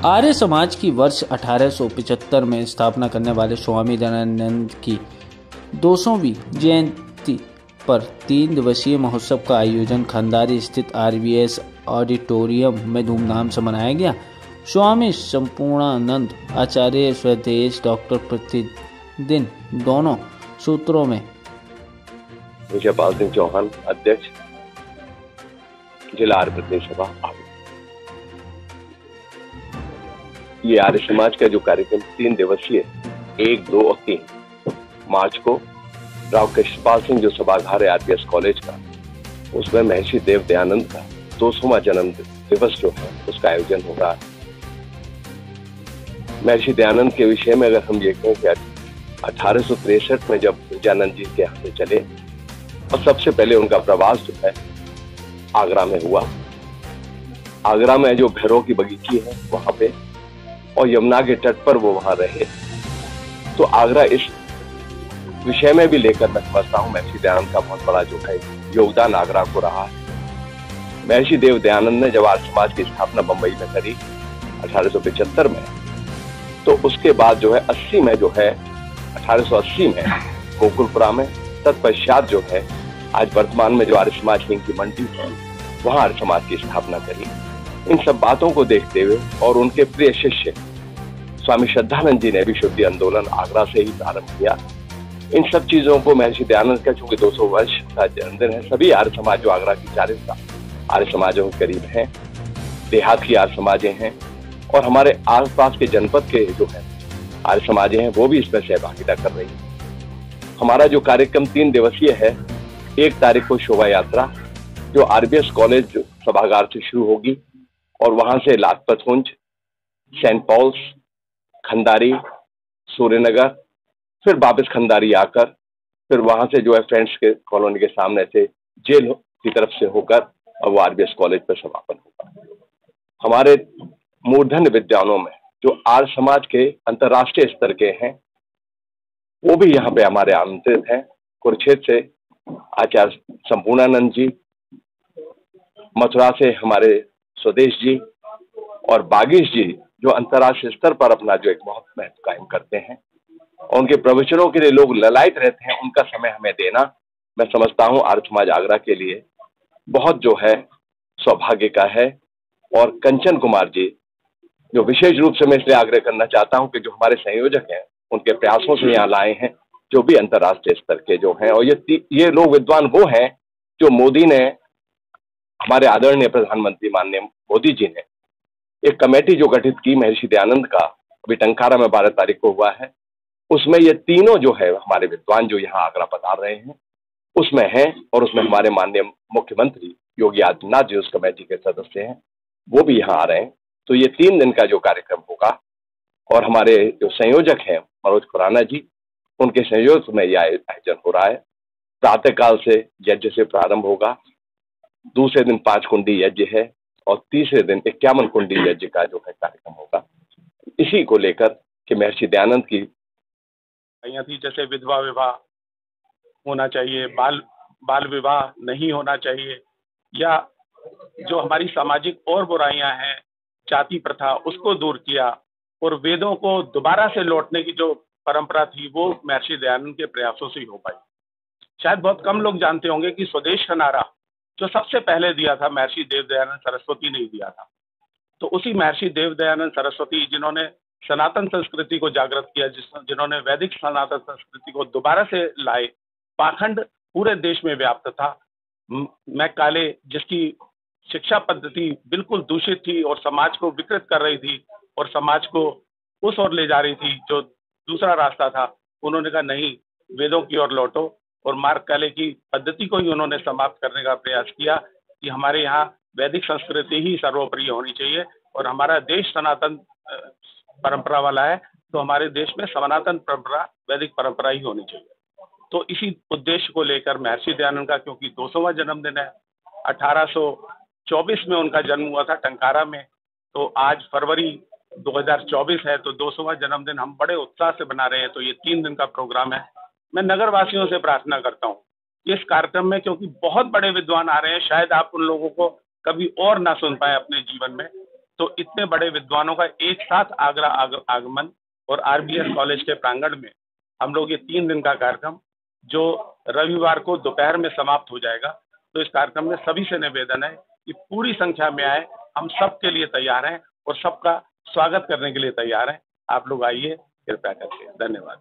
आर्य समाज की वर्ष 1875 में स्थापना करने वाले स्वामी दयानंद की 200वीं जयंती पर 3 दिवसीय महोत्सव का आयोजन खंडारी स्थित RVS ऑडिटोरियम में धूमधाम से मनाया गया। स्वामी संपूर्णानंद आचार्य स्वदेश डॉक्टर प्रतिदिन दोनों सूत्रों में विजयपाल सिंह चौहान अध्यक्ष जिला आर्य प्रतिनिधि सभा। ये आर्य समाज का जो कार्यक्रम 3 दिवसीय 1, 2 और 3 मार्च को राव कृष्णपाल सिंह जो सभागार है RVS कॉलेज का, उसमें महर्षि देव दयानंद का 200वां जन्म दिवस जो है उसका आयोजन हो रहा है। महर्षि दयानंद के विषय में अगर हम ये कहें कि 1863 में जब विजयानंद जी के यहाँ से चले और सबसे पहले उनका प्रवास जो है आगरा में हुआ। आगरा में जो भैरव की बगीची है वहां पे और यमुना के तट पर वो वहां रहे, तो आगरा इस विषय में भी लेकर मैं समझता हूँ महर्षि दयानंद का बहुत बड़ा जो है योगदान आगरा को रहा है। महर्षि देव दयानंद ने जब आर्य समाज की स्थापना बंबई में करी 1875 में, तो उसके बाद जो है 80 में जो है 1880 में गोकुलपुरा में, तत्पश्चात जो है आज वर्तमान में जो आर्य समाज की मंडी है वहां आर्य समाज की स्थापना करी। इन सब बातों को देखते हुए और उनके प्रिय शिष्य स्वामी श्रद्धानंद जी ने भी शुद्धि आंदोलन आगरा से ही प्रारंभ किया। इन सब चीजों को महर्षि दयानंद का चूंकि 200 वर्ष का जन्मदिन है, सभी आर्य समाज जो आगरा की 40 आर्य समाजों के करीब हैं, देहात की आर्य समाजें हैं और हमारे आसपास के जनपद के जो है आर्य समाजें हैं, वो भी इसमें सहभागिता कर रही है। हमारा जो कार्यक्रम 3 दिवसीय है, 1 तारीख को शोभा यात्रा जो RVS कॉलेज सभागार से शुरू होगी और वहां से लाजपत कुंज, सेंट पॉल्स, खंडारी, सूर्यनगर, फिर वापस खंडारी आकर फिर वहां से जो है फ्रेंड्स के कॉलोनी के सामने से जेल की तरफ से होकर और वो RVS कॉलेज पर समापन होगा। हमारे मूर्धन्य विद्यालयों में जो आर्य समाज के अंतर्राष्ट्रीय स्तर के हैं वो भी यहाँ पे हमारे आमंत्रित हैं। कुरुक्षेत्र से आचार्य संपूर्णानंद जी, मथुरा से हमारे स्वदेश जी और बागीश जी जो अंतर्राष्ट्रीय स्तर पर अपना जो एक बहुत महत्व कायम करते हैं और उनके प्रवचनों के लिए लोग ललायत रहते हैं, उनका समय हमें देना मैं समझता हूँ आर्य समाज आगरा के लिए बहुत जो है सौभाग्य का है। और कंचन कुमार जी जो विशेष रूप से मैं इसलिए आग्रह करना चाहता हूँ कि जो हमारे संयोजक हैं उनके प्रयासों से यहाँ लाए हैं, जो भी अंतर्राष्ट्रीय स्तर के जो हैं, और ये लोग विद्वान वो हैं जो मोदी ने, हमारे आदरणीय प्रधानमंत्री माननीय मोदी जी ने एक कमेटी जो गठित की महर्षि दयानंद का, अभी टंकारा में 12 तारीख को हुआ है, उसमें ये तीनों जो है हमारे विद्वान जो यहाँ आगरा पधार रहे हैं उसमें हैं और उसमें हमारे माननीय मुख्यमंत्री योगी आदित्यनाथ जी उस कमेटी के सदस्य हैं, वो भी यहाँ आ रहे हैं। तो ये 3 दिन का जो कार्यक्रम होगा और हमारे जो संयोजक हैं मनोज खुराना जी, उनके संयोजक में यह आयोजन हो रहा है। प्रातःकाल से यज्ञ से प्रारंभ होगा, दूसरे दिन 5 कुंडी यज्ञ है और तीसरे दिन 51 कुंडी यज्ञ का जो है कार्यक्रम होगा। इसी को लेकर कि महर्षि दयानंद की थी, जैसे विधवा विवाह होना चाहिए, बाल विवाह नहीं होना चाहिए, या जो हमारी सामाजिक और बुराइयां हैं, जाति प्रथा, उसको दूर किया और वेदों को दोबारा से लौटने की जो परंपरा थी वो महर्षि दयानंद के प्रयासों से ही हो पाई। शायद बहुत कम लोग जानते होंगे कि स्वदेश का नारा जो सबसे पहले दिया था महर्षि देव दयानंद सरस्वती ने दिया था। तो उसी महर्षि देव दयानंद सरस्वती जिन्होंने सनातन संस्कृति को जागृत किया, जिन्होंने वैदिक सनातन संस्कृति को दोबारा से लाए, पाखंड पूरे देश में व्याप्त था, मैं काले जिसकी शिक्षा पद्धति बिल्कुल दूषित थी और समाज को विकृत कर रही थी और समाज को उस ओर ले जा रही थी जो दूसरा रास्ता था, उन्होंने कहा नहीं, वेदों की ओर लौटो और मार्ग काले की पद्धति को ही उन्होंने समाप्त करने का प्रयास किया कि हमारे यहाँ वैदिक संस्कृति ही सर्वोपरि होनी चाहिए और हमारा देश सनातन परंपरा वाला है, तो हमारे देश में सनातन परंपरा, वैदिक परंपरा ही होनी चाहिए। तो इसी उद्देश्य को लेकर महर्षि दयानंद का, क्योंकि 200वां जन्मदिन है, 1824 में उनका जन्म हुआ था टंकारा में, तो आज फरवरी 2024 है, तो 200वां जन्मदिन हम बड़े उत्साह से बना रहे हैं। तो ये 3 दिन का प्रोग्राम है। मैं नगर वासियों से प्रार्थना करता हूँ इस कार्यक्रम में, क्योंकि बहुत बड़े विद्वान आ रहे हैं, शायद आप उन लोगों को कभी और ना सुन पाए अपने जीवन में, तो इतने बड़े विद्वानों का एक साथ आगरा आगमन और आरबीएस कॉलेज के प्रांगण में हम लोग ये 3 दिन का कार्यक्रम जो रविवार को दोपहर में समाप्त हो जाएगा, तो इस कार्यक्रम में सभी से निवेदन है कि पूरी संख्या में आए। हम सबके लिए तैयार हैं और सबका स्वागत करने के लिए तैयार हैं। आप लोग आइए कृपया करके। धन्यवाद।